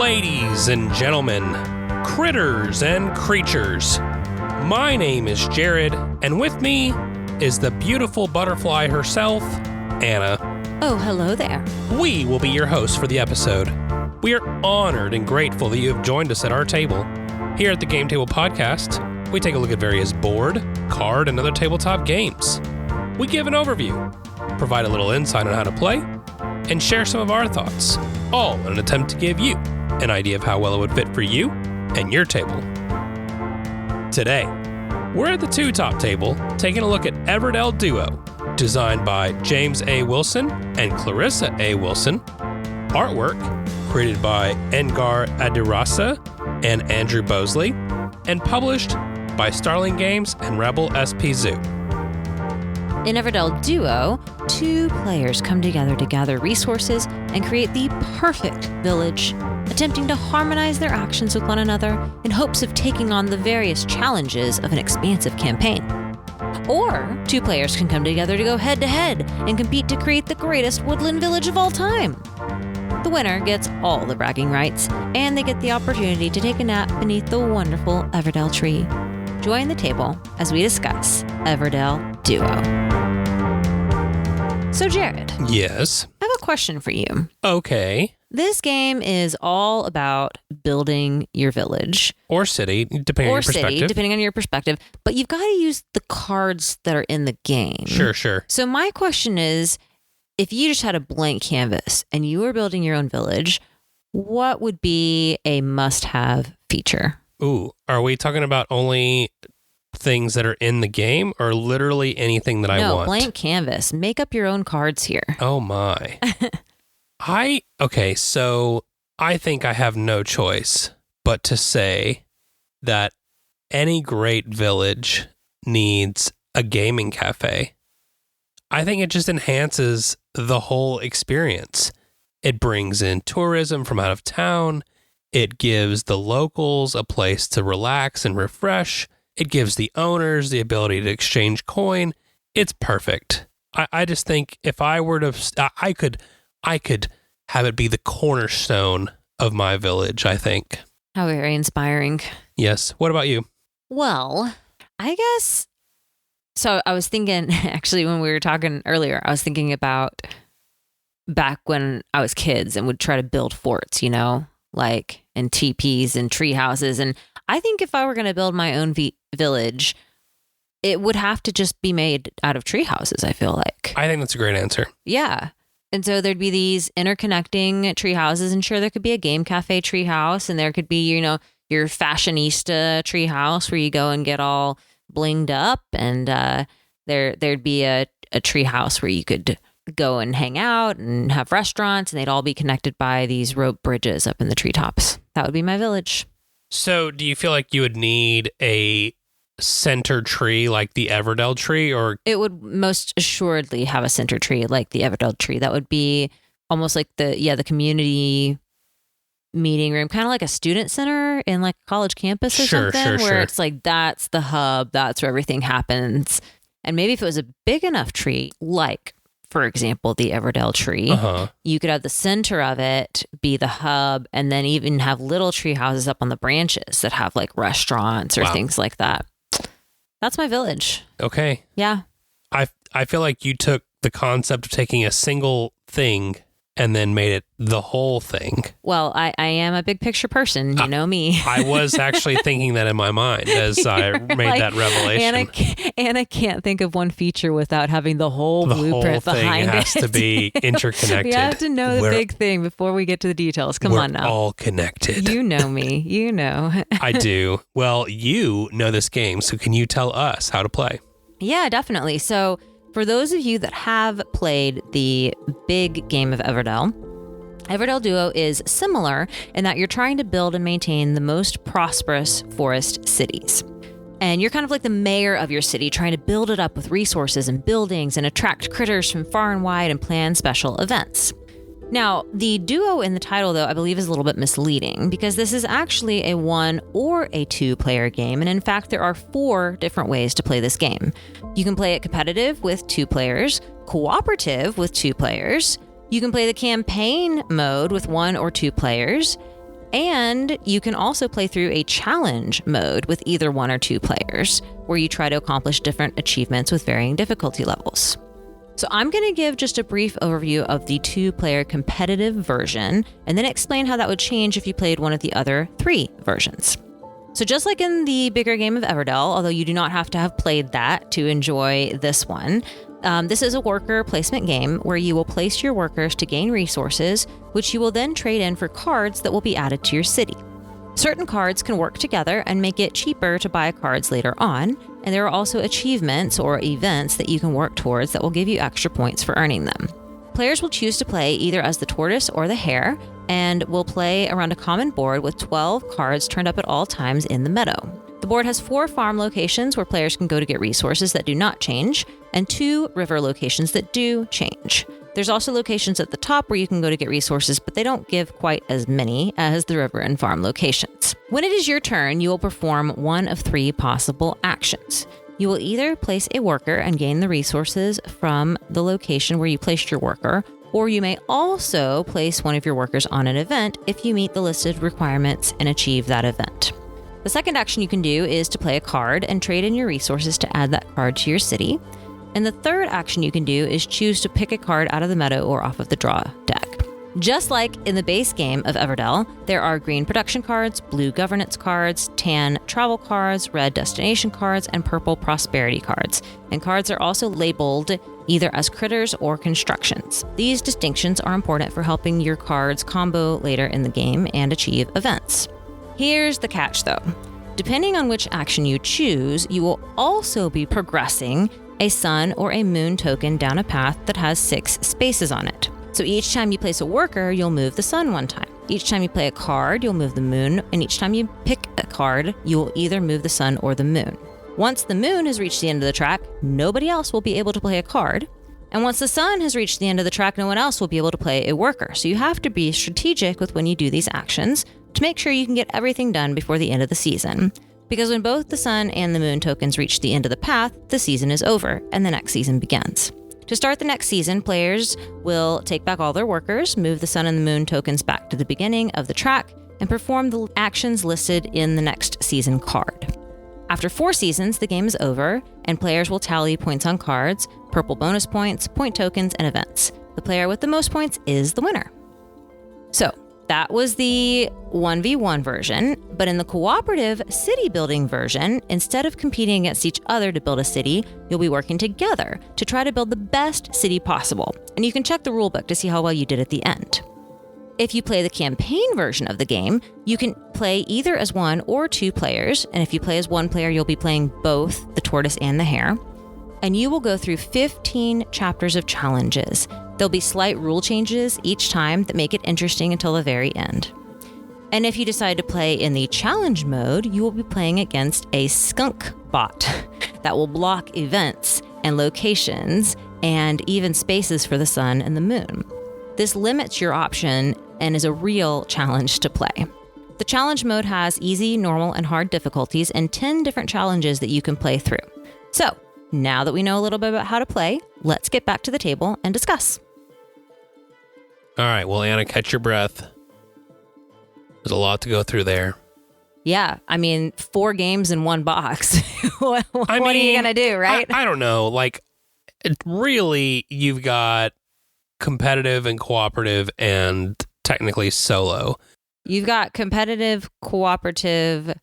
Ladies and gentlemen, critters and creatures, my name is Jared, and with me is the beautiful butterfly herself, Anna. Oh, hello there. We will be your hosts for the episode. We are honored and grateful that you have joined us at our table. Here at the Game Table Podcast, we take a look at various board, card, and other tabletop games. We give an overview, provide a little insight on how to play, and share some of our thoughts, all in an attempt to give you an idea of how well it would fit for you and your table. Today, we're at the two-top table taking a look at Everdell Duo, designed by James A. Wilson and Clarissa A. Wilson. Artwork created by Engar Adirasa and Andrew Bosley, and published by Starling Games and Rebel SP Zoo. In Everdell Duo, two players come together to gather resources and create the perfect village, attempting to harmonize their actions with one another in hopes of taking on the various challenges of an expansive campaign. Or two players can come together to go head-to-head and compete to create the greatest woodland village of all time. The winner gets all the bragging rights, and they get the opportunity to take a nap beneath the wonderful Everdell tree. Join the table as we discuss Everdell Duo. So Jared. Yes? I have a question for you. Okay. This game is all about building your village. Or city, depending on your perspective. Depending on your perspective. But you've got to use the cards that are in the game. Sure. So my question is, if you just had a blank canvas and you were building your own village, what would be a must-have feature? Ooh, are we talking about only things that are in the game or literally anything that I want? No, blank canvas. Make up your own cards here. Oh my. Okay, so I think I have no choice but to say that any great village needs a gaming cafe. I think it just enhances the whole experience. It brings in tourism from out of town. It gives the locals a place to relax and refresh. It gives the owners the ability to exchange coin. It's perfect. I just think if I were to, I could have it be the cornerstone of my village, I think. How very inspiring. Yes. What about you? Well, I guess, so I was thinking, actually, when we were talking earlier, I was thinking about back when I was kids and would try to build forts, like and teepees and tree houses. And I think if I were going to build my own village, it would have to just be made out of tree houses, I feel like. I think that's a great answer. Yeah. And so there'd be these interconnecting tree houses, and sure, there could be a game cafe tree house, and there could be, your fashionista tree house where you go and get all blinged up, and there'd be a tree house where you could go and hang out and have restaurants, and they'd all be connected by these rope bridges up in the treetops. That would be my village. So do you feel like you would need a center tree like the Everdell tree, or? It would most assuredly have a center tree like the Everdell tree. That would be almost like the community meeting room, kind of like a student center in like a college campus or something, where it's like, that's the hub, that's where everything happens. And maybe if it was a big enough tree, like, for example, the Everdell tree, you could have the center of it be the hub, and then even have little tree houses up on the branches that have like restaurants or things like that. That's my village. Okay. Yeah. I feel like you took the concept of taking a single thing and then made it the whole thing. Well, I am a big picture person. You know me. I was actually thinking that in my mind as I made that revelation. Anna can't think of one feature without having the whole blueprint behind it. The whole thing has to be interconnected. We have to know the big thing before we get to the details. Come on now. We're all connected. You know me. You know. I do. Well, you know this game, so can you tell us how to play? Yeah, definitely. So for those of you that have played the big game of Everdell Duo is similar in that you're trying to build and maintain the most prosperous forest cities. And you're kind of like the mayor of your city, trying to build it up with resources and buildings and attract critters from far and wide and plan special events. Now, the duo in the title, though, I believe is a little bit misleading because this is actually a 1 or a 2-player game. And in fact, there are 4 different ways to play this game. You can play it competitive with 2 players, cooperative with 2 players. You can play the campaign mode with 1 or 2 players. And you can also play through a challenge mode with either 1 or 2 players, where you try to accomplish different achievements with varying difficulty levels. So I'm going to give just a brief overview of the 2-player competitive version, and then explain how that would change if you played one of the other 3 versions. So just like in the bigger game of Everdell, although you do not have to have played that to enjoy this one, this is a worker placement game where you will place your workers to gain resources, which you will then trade in for cards that will be added to your city. Certain cards can work together and make it cheaper to buy cards later on, and there are also achievements or events that you can work towards that will give you extra points for earning them. Players will choose to play either as the tortoise or the hare, and will play around a common board with 12 cards turned up at all times in the meadow. The board has 4 farm locations where players can go to get resources that do not change, and 2 river locations that do change. There's also locations at the top where you can go to get resources, but they don't give quite as many as the river and farm locations. When it is your turn, you will perform one of 3 possible actions. You will either place a worker and gain the resources from the location where you placed your worker, or you may also place one of your workers on an event if you meet the listed requirements and achieve that event. The second action you can do is to play a card and trade in your resources to add that card to your city. And the third action you can do is choose to pick a card out of the meadow or off of the draw deck. Just like in the base game of Everdell, there are green production cards, blue governance cards, tan travel cards, red destination cards, and purple prosperity cards. And cards are also labeled either as critters or constructions. These distinctions are important for helping your cards combo later in the game and achieve events. Here's the catch though. Depending on which action you choose, you will also be progressing a sun or a moon token down a path that has 6 spaces on it. So each time you place a worker, you'll move the sun 1 time. Each time you play a card, you'll move the moon, and each time you pick a card, you will either move the sun or the moon. Once the moon has reached the end of the track, nobody else will be able to play a card. And once the sun has reached the end of the track, no one else will be able to play a worker. So you have to be strategic with when you do these actions to make sure you can get everything done before the end of the season. Because when both the sun and the moon tokens reach the end of the path, the season is over and the next season begins. To start the next season, players will take back all their workers, move the sun and the moon tokens back to the beginning of the track, and perform the actions listed in the next season card. After 4 seasons, the game is over, and players will tally points on cards, purple bonus points, point tokens, and events. The player with the most points is the winner. So, that was the 1v1 version, but in the cooperative city building version, instead of competing against each other to build a city, you'll be working together to try to build the best city possible. And you can check the rulebook to see how well you did at the end. If you play the campaign version of the game, you can play either as 1 or 2 players, and if you play as 1 player, you'll be playing both the tortoise and the hare. And you will go through 15 chapters of challenges. There'll be slight rule changes each time that make it interesting until the very end. And if you decide to play in the challenge mode, you will be playing against a skunk bot that will block events and locations and even spaces for the sun and the moon. This limits your option and is a real challenge to play. The challenge mode has easy, normal, and hard difficulties and 10 different challenges that you can play through. So, now that we know a little bit about how to play, let's get back to the table and discuss. All right, well, Anna, catch your breath. There's a lot to go through there. Yeah, I mean, 4 games in 1 box. What are you going to do, right? I don't know. Like, really, you've got competitive and cooperative and technically solo. You've got competitive, cooperative,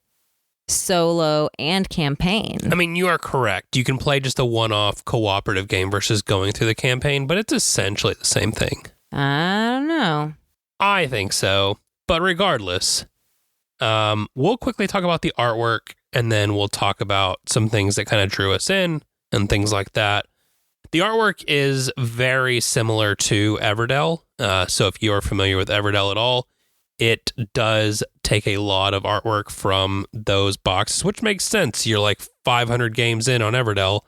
solo, and campaign. I mean, you are correct. You can play just a one-off cooperative game versus going through the campaign, but it's essentially the same thing. I don't know. I think so. But regardless, we'll quickly talk about the artwork, and then we'll talk about some things that kind of drew us in and things like that. The artwork is very similar to Everdell. So if you're familiar with Everdell at all, it does take a lot of artwork from those boxes, which makes sense. You're like 500 games in on Everdell.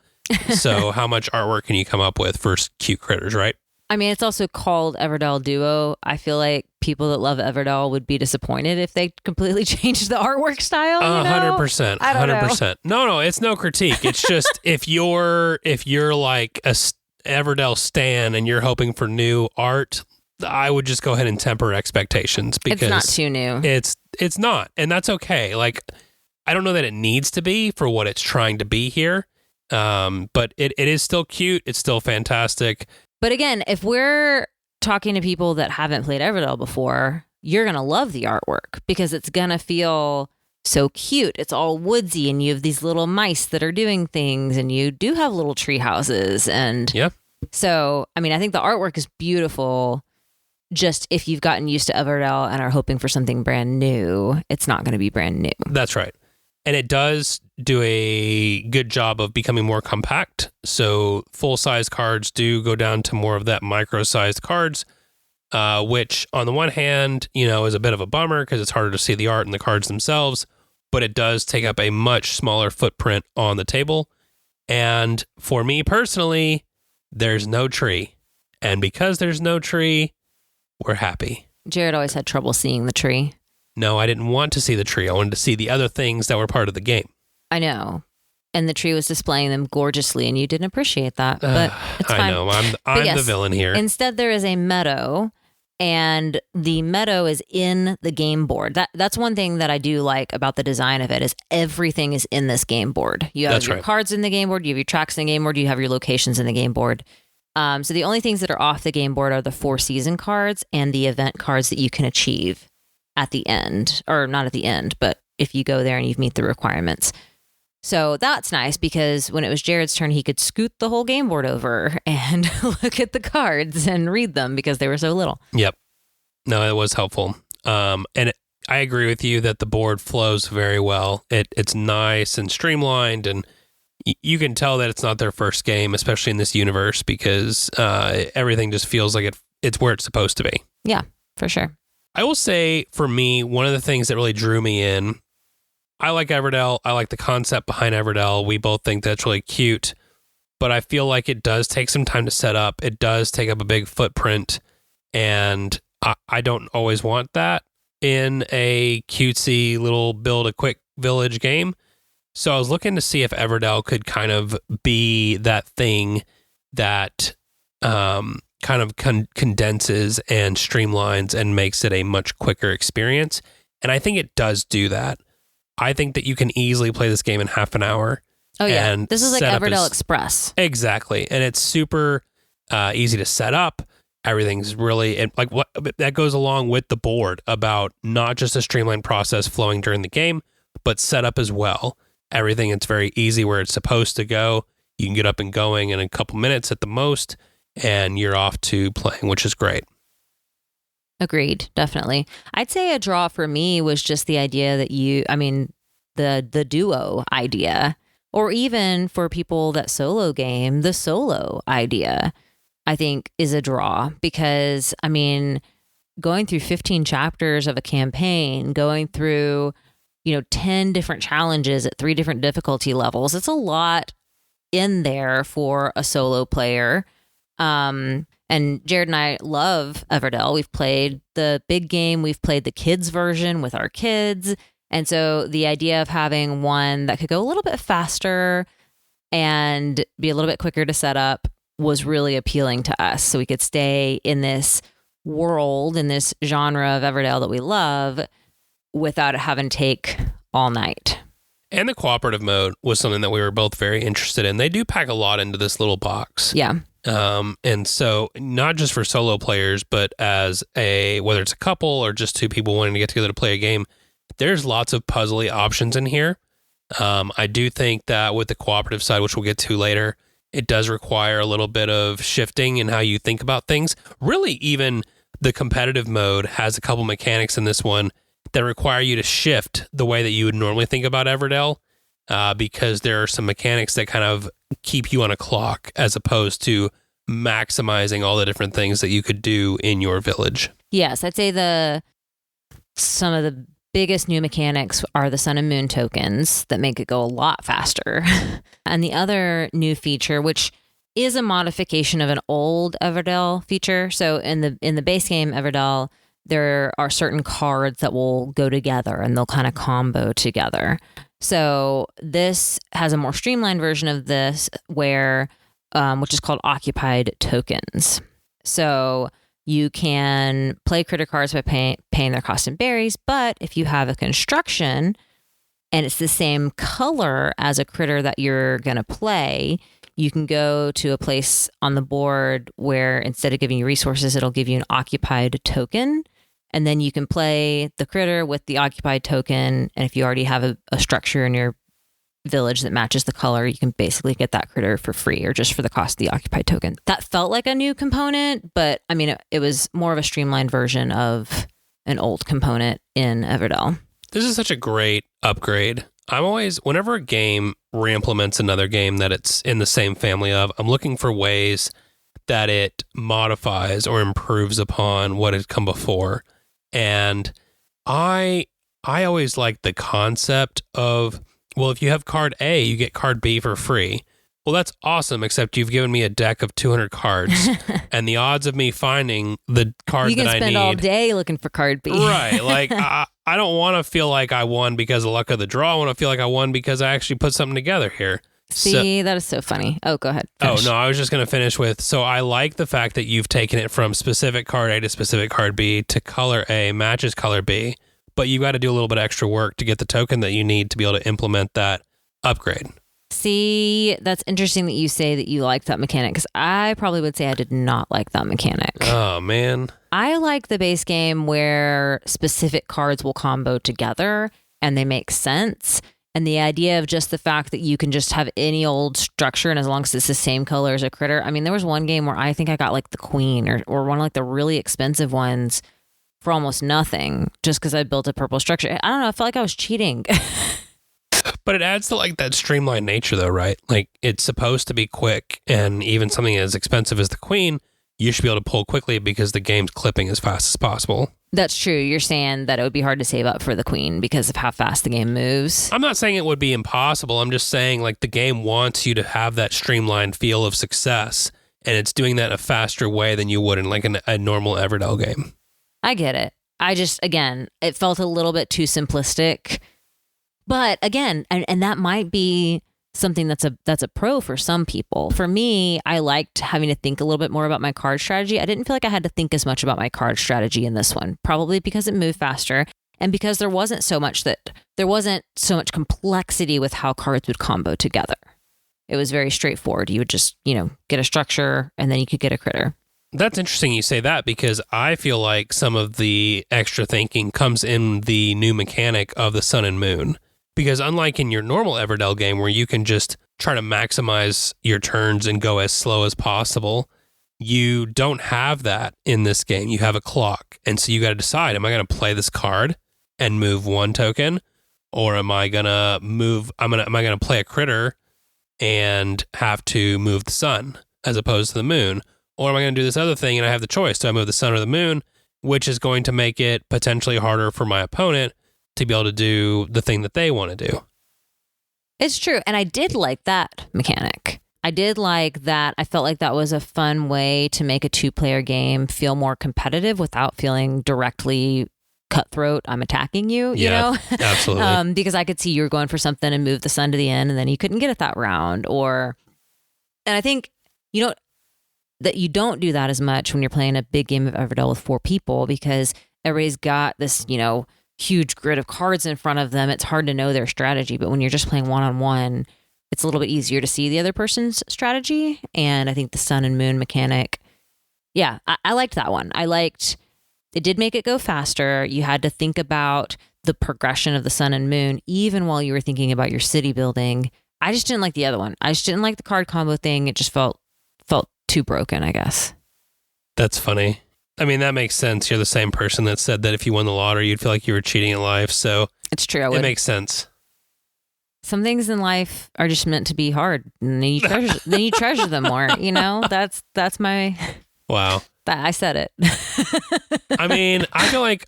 So how much artwork can you come up with for cute critters, right? I mean, it's also called Everdell Duo. I feel like people that love Everdell would be disappointed if they completely changed the artwork style. 100%. 100%. No, it's no critique. It's just if you're like a Everdell stan and you're hoping for new art, I would just go ahead and temper expectations because it's not too new. It's not, and that's okay. Like, I don't know that it needs to be for what it's trying to be here, but it is still cute. It's still fantastic. But again, if we're talking to people that haven't played Everdell before, you're going to love the artwork because it's going to feel so cute. It's all woodsy and you have these little mice that are doing things and you do have little tree houses. And yeah. So, I mean, I think the artwork is beautiful. Just if you've gotten used to Everdell and are hoping for something brand new, it's not going to be brand new. That's right. And it does do a good job of becoming more compact. So full-size cards do go down to more of that micro-sized cards, which on the one hand, is a bit of a bummer because it's harder to see the art in the cards themselves, but it does take up a much smaller footprint on the table. And for me personally, there's no tree. And because there's no tree, we're happy. Jared always had trouble seeing the tree. No, I didn't want to see the tree. I wanted to see the other things that were part of the game. I know. And the tree was displaying them gorgeously, and you didn't appreciate that. But it's fine. I know. I'm yes, the villain here. Instead, there is a meadow, and the meadow is in the game board. That's one thing that I do like about the design of it is everything is in this game board. You have your cards in the game board. You have your tracks in the game board. You have your locations in the game board. So the only things that are off the game board are the 4-season cards and the event cards that you can achieve at the end, or not at the end, but if you go there and you meet the requirements. So that's nice because when it was Jared's turn, he could scoot the whole game board over and look at the cards and read them because they were so little. Yep. No, it was helpful. I agree with you that the board flows very well. It's nice and streamlined, and you can tell that it's not their first game, especially in this universe, because everything just feels like it's where it's supposed to be. Yeah, for sure. I will say, for me, one of the things that really drew me in, I like Everdell. I like the concept behind Everdell. We both think that's really cute, but I feel like it does take some time to set up. It does take up a big footprint, and I don't always want that in a cutesy little build a quick village game. So I was looking to see if Everdell could kind of be that thing that kind of condenses and streamlines and makes it a much quicker experience. And I think it does do that. I think that you can easily play this game in half an hour. Oh, yeah. This is like Everdell Express. Exactly. And it's super easy to set up. Everything's really, and like what that goes along with the board about not just a streamlined process flowing during the game, but set up as well. Everything, it's very easy where it's supposed to go. You can get up and going in a couple minutes at the most, and you're off to playing, which is great. Agreed, definitely. I'd say a draw for me was just the idea that the duo idea, or even for people that solo game, the solo idea, I think is a draw because, going through 15 chapters of a campaign, going through 10 different challenges at 3 different difficulty levels. It's a lot in there for a solo player. And Jared and I love Everdell. We've played the big game. We've played the kids version with our kids. And so the idea of having one that could go a little bit faster and be a little bit quicker to set up was really appealing to us. So we could stay in this world, in this genre of Everdell that we love, without it having to take all night. And the cooperative mode was something that we were both very interested in. They do pack a lot into this little box. Yeah. And so not just for solo players, but as whether it's a couple or just 2 people wanting to get together to play a game, there's lots of puzzly options in here. I do think that with the cooperative side, which we'll get to later, it does require a little bit of shifting in how you think about things. Really, even the competitive mode has a couple mechanics in this one that require you to shift the way that you would normally think about Everdell, because there are some mechanics that kind of keep you on a clock as opposed to maximizing all the different things that you could do in your village. Yes, I'd say some of the biggest new mechanics are the sun and moon tokens that make it go a lot faster. And the other new feature, which is a modification of an old Everdell feature. So in the base game Everdell, there are certain cards that will go together and they'll kind of combo together. So this has a more streamlined version of this where, which is called occupied tokens. So You can play critter cards by paying their cost in berries, but if you have a construction and it's the same color as a critter that you're going to play, you can go to a place on the board where instead of giving you resources, it'll give you an occupied token. And then you can play the critter with the occupied token. And if you already have a structure in your village that matches the color, you can basically get that critter for free or just for the cost of the occupied token. That felt like a new component, but I mean, it was more of a streamlined version of an old component in Everdell. This is such a great upgrade. I'm always, whenever a game re-implements another game that it's in the same family of, I'm looking for ways that it modifies or improves upon what had come before. And I always like the concept of, well, if you have card A, you get card B for free. Well, that's awesome, except you've given me a deck of 200 cards, and the odds of me finding the card that I need... You can spend all day looking for card B. Right. Like, I don't want to feel like I won because of luck of the draw. I want to feel like I won because I actually put something together here. See, that is so funny. Oh, go ahead. Finish. Oh, no, I was just going to finish with, so I like the fact that you've taken it from specific card A to specific card B to color A matches color B, but you've got to do a little bit of extra work to get the token that you need to be able to implement that upgrade. See, that's interesting that you say that you like that mechanic, because I probably would say I did not like that mechanic. Oh, man. I like the base game where specific cards will combo together and they make sense. And the idea of just the fact that you can just have any old structure, and as long as it's the same color as a critter. I mean, there was one game where I think I got like the queen or one of like the really expensive ones for almost nothing just because I built a purple structure. I don't know. I felt like I was cheating. But it adds to like that streamlined nature though, right? Like it's supposed to be quick, and even something as expensive as the queen, you should be able to pull quickly because the game's clipping as fast as possible. That's true. You're saying that it would be hard to save up for the queen because of how fast the game moves. I'm not saying it would be impossible. I'm just saying like the game wants you to have that streamlined feel of success, and it's doing that in a faster way than you would in like a normal Everdell game. I get it. I just, again, it felt a little bit too simplistic. But again, and that might be something that's a pro for some people. For me, I liked having to think a little bit more about my card strategy. I didn't feel like I had to think as much about my card strategy in this one, probably because it moved faster and because there wasn't so much complexity with how cards would combo together. It was very straightforward. You would just, get a structure and then you could get a critter. That's interesting you say that, because I feel like some of the extra thinking comes in the new mechanic of the sun and moon. Because unlike in your normal Everdell game where you can just try to maximize your turns and go as slow as possible, you don't have that in this game. You have a clock. And so you got to decide, am I going to play this card and move one token? Or am I going to play a critter and have to move the sun as opposed to the moon? Or am I going to do this other thing and I have the choice? Do I move the sun or the moon? Which is going to make it potentially harder for my opponent to be able to do the thing that they want to do. It's true. And I did like that mechanic. I did like that. I felt like that was a fun way to make a 2-player game feel more competitive without feeling directly cutthroat. I'm attacking you, you know? Absolutely. Because I could see you were going for something and move the sun to the end and then you couldn't get it that round. And I think, that you don't do that as much when you're playing a big game of Everdell with 4 people, because everybody's got this, huge grid of cards in front of them. It's hard to know their strategy, but when you're just playing one-on-one, it's a little bit easier to see the other person's strategy. And I think the sun and moon mechanic, I liked that one. It did make it go faster. You had to think about the progression of the sun and moon, even while you were thinking about your city building. I just didn't like the other one. I just didn't like the card combo thing. It just felt too broken, I guess. That's funny. I mean, that makes sense. You're the same person that said that if you won the lottery, you'd feel like you were cheating in life. So it's true. It makes sense. Some things in life are just meant to be hard, and then you treasure them more. That's my. Wow. I said it. I mean, I feel like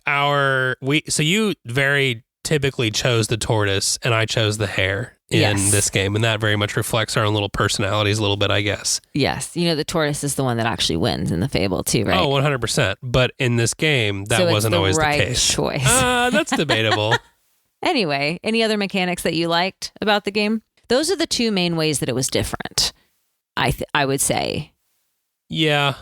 so you very typically chose the tortoise, and I chose the hare in this game, and that very much reflects our own little personalities a little bit, I guess. Yes. The tortoise is the one that actually wins in the fable too, right? Oh, 100%. But in this game, that wasn't always the case. Choice. That's debatable. Anyway, any other mechanics that you liked about the game? Those are the 2 main ways that it was different, I would say. Yeah.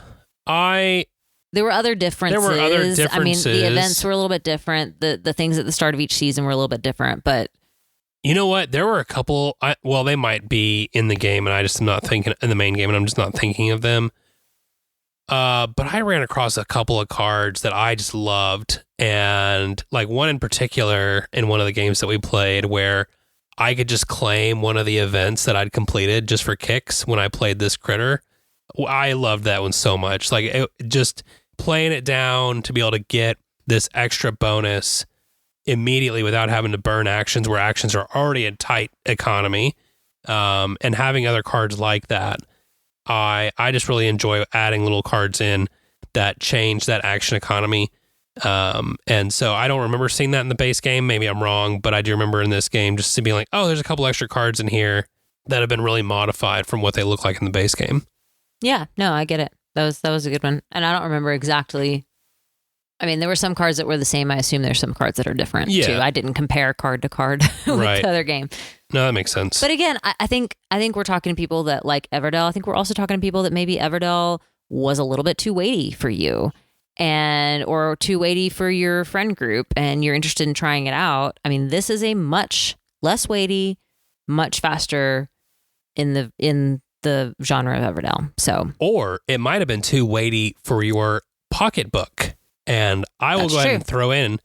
I There were other differences. I mean, the events were a little bit different. The things at the start of each season were a little bit different, but you know what? There were a couple. Well, they might be in the game, and I just am not thinking in the main game, and I'm just not thinking of them. But I ran across a couple of cards that I just loved, and like one in particular in one of the games that we played where I could just claim one of the events that I'd completed just for kicks when I played this critter. I loved that one so much. Like just playing it down to be able to get this extra bonus immediately without having to burn actions where actions are already a tight economy, and having other cards like that. I just really enjoy adding little cards in that change that action economy. And so I don't remember seeing that in the base game. Maybe I'm wrong, but I do remember in this game just to be like, oh, there's a couple extra cards in here that have been really modified from what they look like in the base game. Yeah, no, I get it. That was a good one. And I don't remember exactly. I mean, there were some cards that were the same. I assume there's some cards that are different too. I didn't compare card to card with the other game. No, that makes sense. But again, I think we're talking to people that like Everdell. I think we're also talking to people that maybe Everdell was a little bit too weighty for you, or too weighty for your friend group, and you're interested in trying it out. I mean, this is a much less weighty, much faster in the genre of Everdell. So, or it might have been too weighty for your pocketbook. And I will go ahead and throw in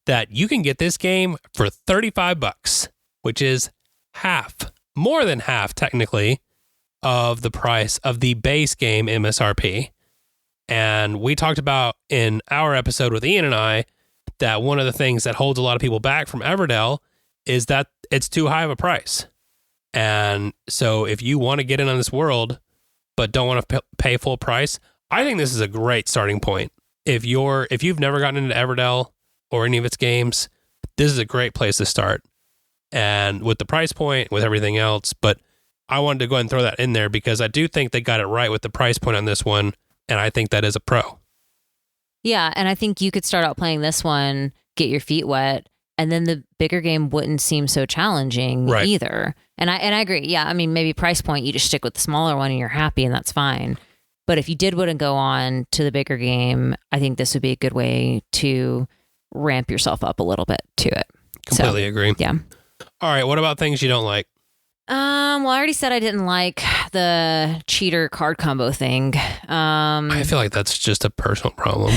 that you can get this game for $35, which is more than half technically of the price of the base game MSRP. And we talked about in our episode with Ian and I that one of the things that holds a lot of people back from Everdell is that it's too high of a price. And so if you want to get in on this world but don't want to pay full price, I think this is a great starting point. If you've never gotten into Everdell or any of its games, this is a great place to start. And with the price point, with everything else, but I wanted to go ahead and throw that in there because I do think they got it right with the price point on this one, and I think that is a pro. Yeah, and I think you could start out playing this one, get your feet wet, and then the bigger game wouldn't seem so challenging either. And I agree. Yeah, I mean, maybe price point, you just stick with the smaller one and you're happy, and that's fine. But if you did want to go on to the bigger game, I think this would be a good way to ramp yourself up a little bit to it. Completely agree. Yeah. All right. What about things you don't like? Well, I already said I didn't like the cheater card combo thing. I feel like that's just a personal problem.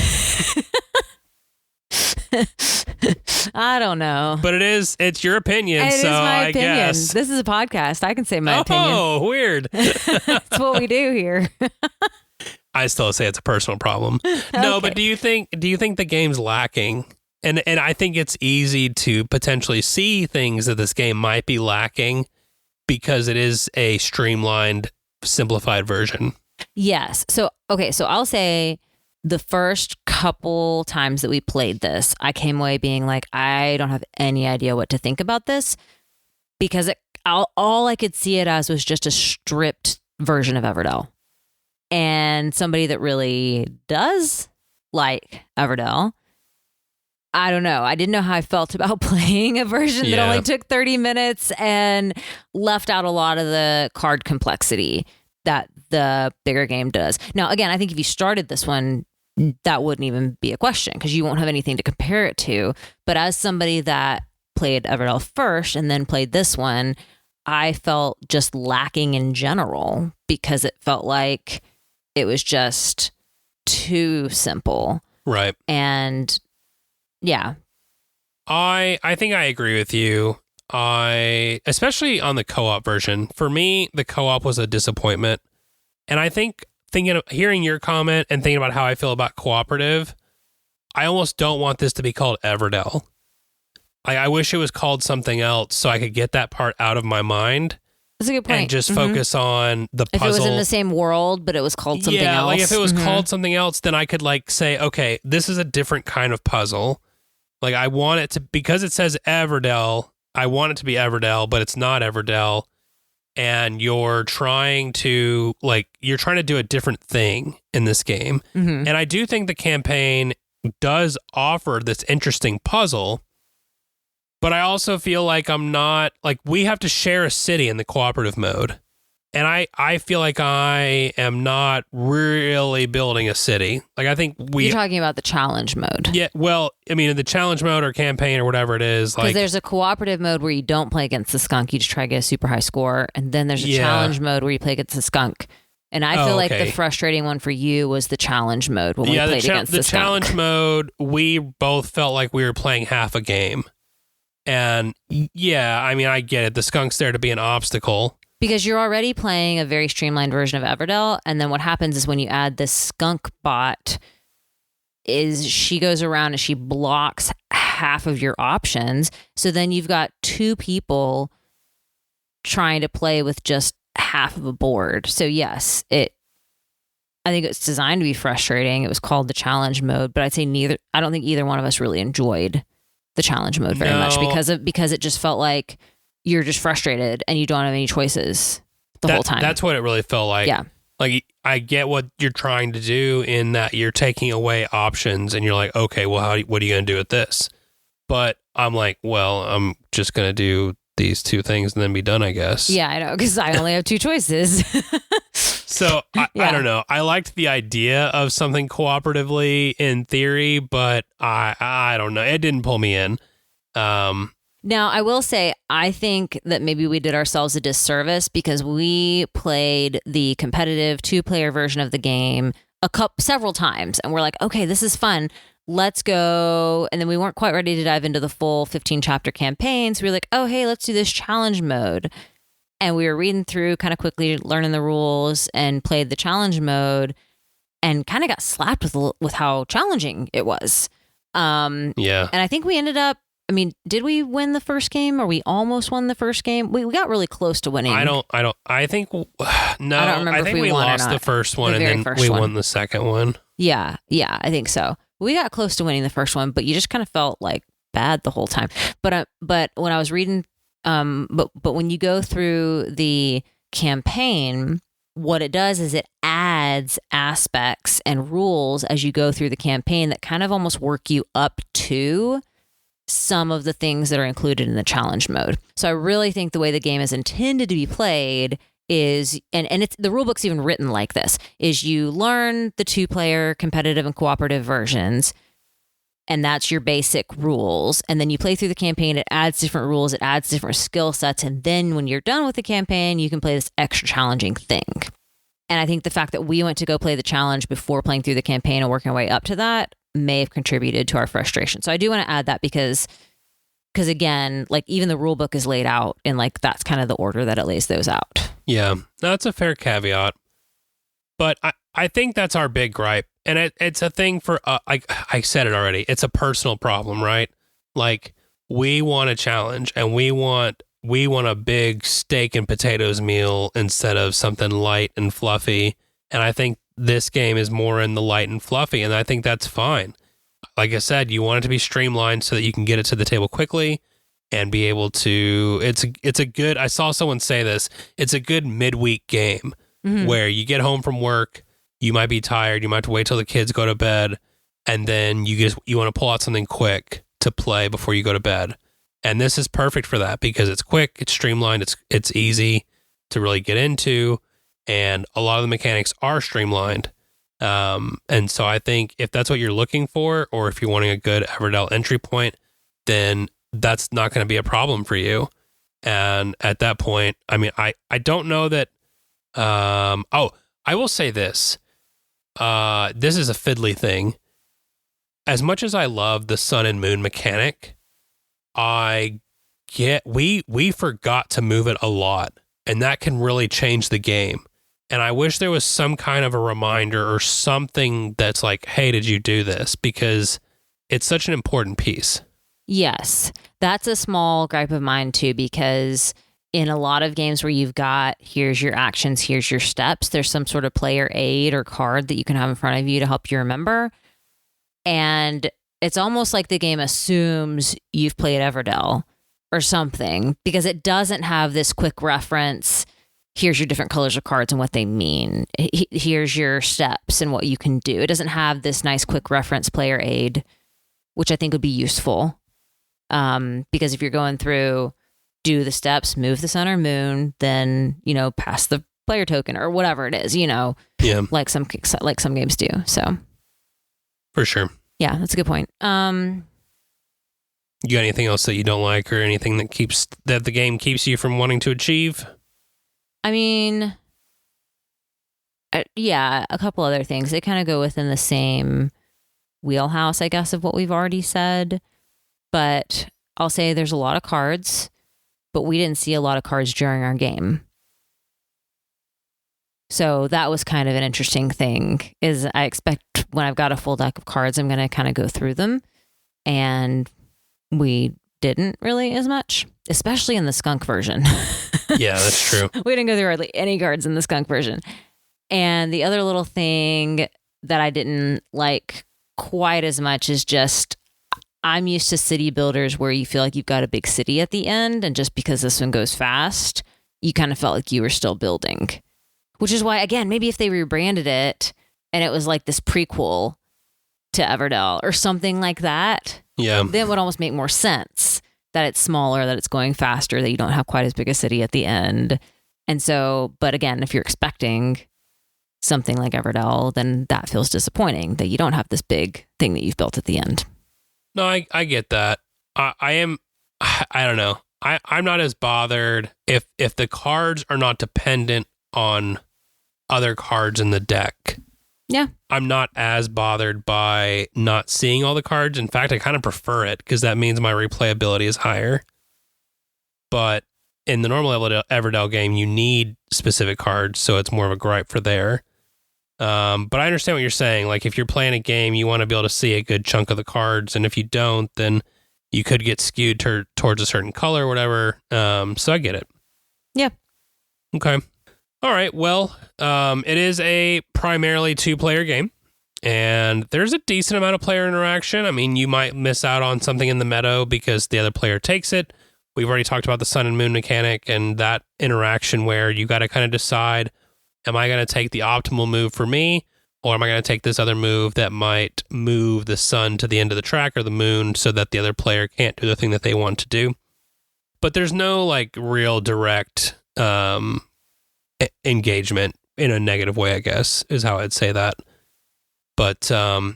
I don't know. But it's your opinion. It so is my opinion. Guess. This is a podcast. I can say my opinion. Oh, weird. That's what we do here. I still say it's a personal problem. No, okay. But do you think the game's lacking? And I think it's easy to potentially see things that this game might be lacking because it is a streamlined, simplified version. Yes. So I'll say the first couple times that we played this, I came away being like, I don't have any idea what to think about this because all I could see it as was just a stripped version of Everdell. And somebody that really does like Everdell, I don't know. I didn't know how I felt about playing a version that only took 30 minutes and left out a lot of the card complexity that the bigger game does. Now, again, I think if you started this one, that wouldn't even be a question because you won't have anything to compare it to. But as somebody that played Everdell first and then played this one, I felt just lacking in general because it felt like it was just too simple. Right. And yeah. I think I agree with you. Especially on the co-op version. For me, the co-op was a disappointment. And I think hearing your comment and thinking about how I feel about cooperative, I almost don't want this to be called Everdell. I wish it was called something else so I could get that part out of my mind. That's a good point. And just focus on the puzzle. If it was in the same world, but it was called something else. Yeah, like if it was called something else, then I could like say, okay, this is a different kind of puzzle. Like I want it to, because it says Everdell, I want it to be Everdell, but it's not Everdell. And you're trying to do a different thing in this game. Mm-hmm. And I do think the campaign does offer this interesting puzzle. But I also feel like we have to share a city in the cooperative mode. And I feel like I am not really building a city. Like, I think You're talking about the challenge mode. Yeah, well, I mean, in the challenge mode or campaign or whatever it is, because there's a cooperative mode where you don't play against the skunk, you just try to get a super high score, and then there's a challenge mode where you play against the skunk. And I feel like the frustrating one for you was the challenge mode when we played against the skunk. The challenge mode, we both felt like we were playing half a game. And yeah, I mean, I get it. The skunk's there to be an obstacle. Because you're already playing a very streamlined version of Everdell, and then what happens is when you add this skunk bot, is she goes around and she blocks half of your options. So then you've got two people trying to play with just half of a board. So yes, I think it's designed to be frustrating. It was called the challenge mode, but I'd say I don't think either one of us really enjoyed the challenge mode very much because it just felt like you're just frustrated and you don't have any choices the whole time. That's what it really felt like. Yeah. Like, I get what you're trying to do in that you're taking away options and you're like, okay, well, what are you going to do with this? But I'm like, well, I'm just going to do these two things and then be done, I guess. Yeah, I know, because I only have two choices. So, I don't know. I liked the idea of something cooperatively in theory, but I don't know. It didn't pull me in. Now, I will say, I think that maybe we did ourselves a disservice because we played the competitive 2-player version of the game several times, and we're like, okay, this is fun. Let's go. And then we weren't quite ready to dive into the full 15-chapter campaign, so we were like, oh, hey, let's do this challenge mode. And we were reading through kind of quickly, learning the rules, and played the challenge mode, and kind of got slapped with how challenging it was. Yeah. And I think we ended up, I mean, did we win the first game, or we almost won the first game? We got really close to winning. I think, no, I don't remember if we lost the first one and then we won the second one. Yeah, I think so. We got close to winning the first one, but you just kind of felt like bad the whole time. But when I was reading, but when you go through the campaign, what it does is it adds aspects and rules as you go through the campaign that kind of almost work you up to some of the things that are included in the challenge mode. So I really think the way the game is intended to be played is, and it's the rule book's even written like this, is you learn the 2-player competitive and cooperative versions, and that's your basic rules. And then you play through the campaign, it adds different rules, it adds different skill sets, and then when you're done with the campaign, you can play this extra challenging thing. And I think the fact that we went to go play the challenge before playing through the campaign and working our way up to that may have contributed to our frustration. So I do want to add that because again, like, even the rule book is laid out in, like, that's kind of the order that it lays those out. Yeah, that's a fair caveat. But I think that's our big gripe. And it's a thing for, I said it already, it's a personal problem, right? Like, we want a challenge and we want a big steak and potatoes meal instead of something light and fluffy. And I think this game is more in the light and fluffy, and I think that's fine. Like I said, you want it to be streamlined so that you can get it to the table quickly and be able to, it's a good, I saw someone say this, it's a good midweek game where you get home from work, you might be tired, you might have to wait till the kids go to bed, and then you want to pull out something quick to play before you go to bed. And this is perfect for that because it's quick, it's streamlined, it's easy to really get into, and a lot of the mechanics are streamlined. And so I think if that's what you're looking for, or if you're wanting a good Everdell entry point, then that's not going to be a problem for you. And at that point, I mean, I don't know that, I will say this, this is a fiddly thing. As much as I love the sun and moon mechanic, we forgot to move it a lot, and that can really change the game. And I wish there was some kind of a reminder or something that's like, hey, did you do this? Because it's such an important piece. Yes, that's a small gripe of mine too, because in a lot of games where you've got, here's your actions, here's your steps, there's some sort of player aid or card that you can have in front of you to help you remember. And it's almost like the game assumes you've played Everdell or something, because it doesn't have this quick reference. Here's your different colors of cards and what they mean. Here's your steps and what you can do. It doesn't have this nice quick reference player aid, which I think would be useful. Because if you're going through, do the steps, move the sun or moon, then, pass the player token or whatever it is, Yeah, like some games do. So for sure. yeah, that's a good point. You got anything else that you don't like, or anything that the game keeps you from wanting to achieve? I mean, yeah, a couple other things. They kind of go within the same wheelhouse, I guess, of what we've already said. But I'll say there's a lot of cards, but we didn't see a lot of cards during our game. So that was kind of an interesting thing, is I expect when I've got a full deck of cards, I'm going to kind of go through them. And we didn't really as much, especially in the skunk version. Yeah, that's true. We didn't go through hardly any cards in the skunk version. And the other little thing that I didn't like quite as much is just, I'm used to city builders where you feel like you've got a big city at the end. And just because this one goes fast, you kind of felt like you were still building. Which is why, again, maybe if they rebranded it and it was like this prequel to Everdell or something like that, yeah, then it would almost make more sense that it's smaller, that it's going faster, that you don't have quite as big a city at the end. And so, but again, if you're expecting something like Everdell, then that feels disappointing that you don't have this big thing that you've built at the end. No, I get that. I don't know. I'm not as bothered if the cards are not dependent on other cards in the deck. Yeah. I'm not as bothered by not seeing all the cards. In fact, I kind of prefer it because that means my replayability is higher. But in the normal Everdell game, you need specific cards, so it's more of a gripe for there. But I understand what you're saying. Like, if you're playing a game, you want to be able to see a good chunk of the cards, and if you don't, then you could get skewed towards a certain color or whatever. So I get it. Yeah. Okay. All right. Well, it is a primarily 2-player game, and there's a decent amount of player interaction. I mean, you might miss out on something in the meadow because the other player takes it. We've already talked about the sun and moon mechanic and that interaction where you got to kind of decide, am I going to take the optimal move for me, or am I going to take this other move that might move the sun to the end of the track or the moon so that the other player can't do the thing that they want to do? But there's no like real direct engagement in a negative way, I guess, is how I'd say that. But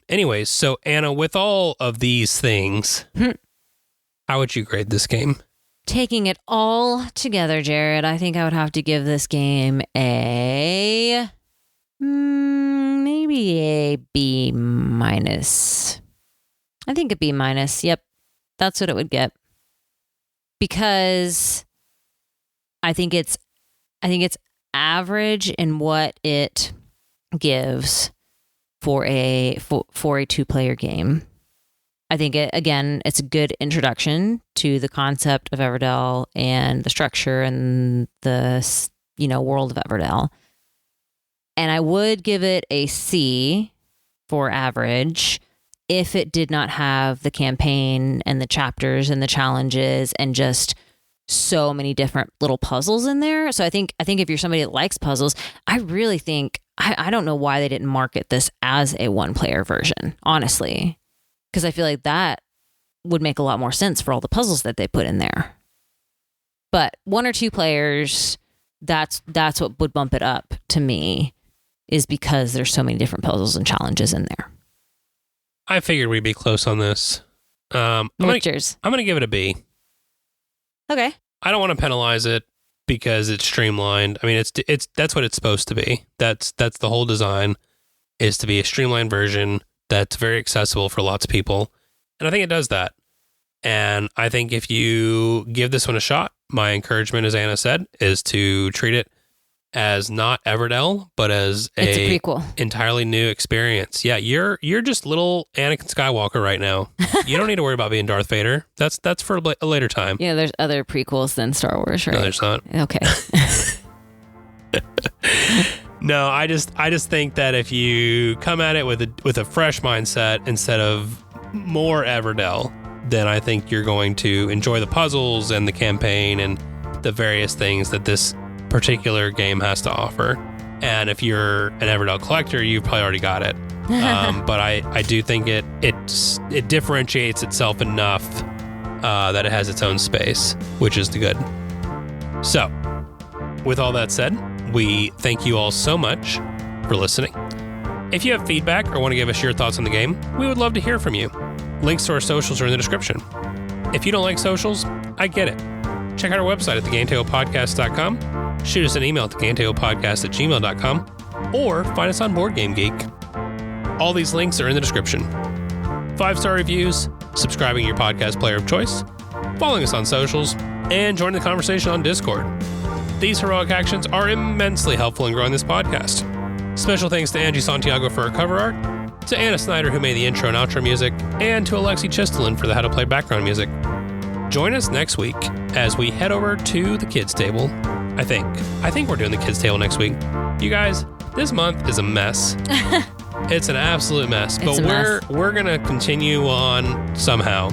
anyways, so Anna, with all of these things, how would you grade this game? Taking it all together, Jared, I think I would have to give this game a maybe a B minus. I think a B minus. Yep, that's what it would get, because I think it's average in what it gives for a 2-player game. I think it's a good introduction to the concept of Everdell and the structure and the world of Everdell. And I would give it a C for average if it did not have the campaign and the chapters and the challenges and just so many different little puzzles in there. So I think if you're somebody that likes puzzles, I really think I don't know why they didn't market this as a 1-player version, honestly, because I feel like that would make a lot more sense for all the puzzles that they put in there. But 1 or 2 players, that's what would bump it up to me, is because there's so many different puzzles and challenges in there. I figured we'd be close on this. I'm going to give it a B. Okay. I don't want to penalize it because it's streamlined. I mean, it's that's what it's supposed to be. That's the whole design, is to be a streamlined version that's very accessible for lots of people. And I think it does that. And I think if you give this one a shot, my encouragement, as Anna said, is to treat it as not Everdell, but as it's a prequel. Entirely new experience. Yeah, you're just little Anakin Skywalker right now. You don't need to worry about being Darth Vader. That's for a later time. Yeah, there's other prequels than Star Wars, right? No, there's not. Okay. No, I just think that if you come at it with a fresh mindset instead of more Everdell, then I think you're going to enjoy the puzzles and the campaign and the various things that this particular game has to offer. And if you're an Everdell collector, you've probably already got it. But I do think it differentiates itself enough that it has its own space, which is good. So, with all that said, We thank you all so much for listening. If you have feedback or want to give us your thoughts on the game, we would love to hear from you. Links to our socials are in the description. If you don't like socials, I get it. Check out our website at thegametablepodcast.com, shoot us an email at thegametablepodcast@gmail.com, or find us on Board Game Geek. All these links are in the description. 5-star reviews, subscribing to your podcast player of choice, following us on socials, and joining the conversation on Discord. These heroic actions are immensely helpful in growing this podcast. Special thanks to Angie Santiago for our cover art, to Anna Snyder who made the intro and outro music, and to Alexi Chistelin for the How to Play background music. Join us next week as we head over to the kids' table. I think we're doing the kids' table next week. You guys, this month is a mess. It's an absolute mess, but we're gonna continue on somehow.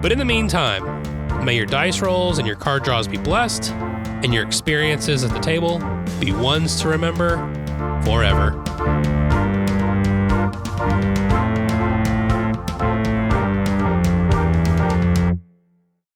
But in the meantime, may your dice rolls and your card draws be blessed, and your experiences at the table be ones to remember forever.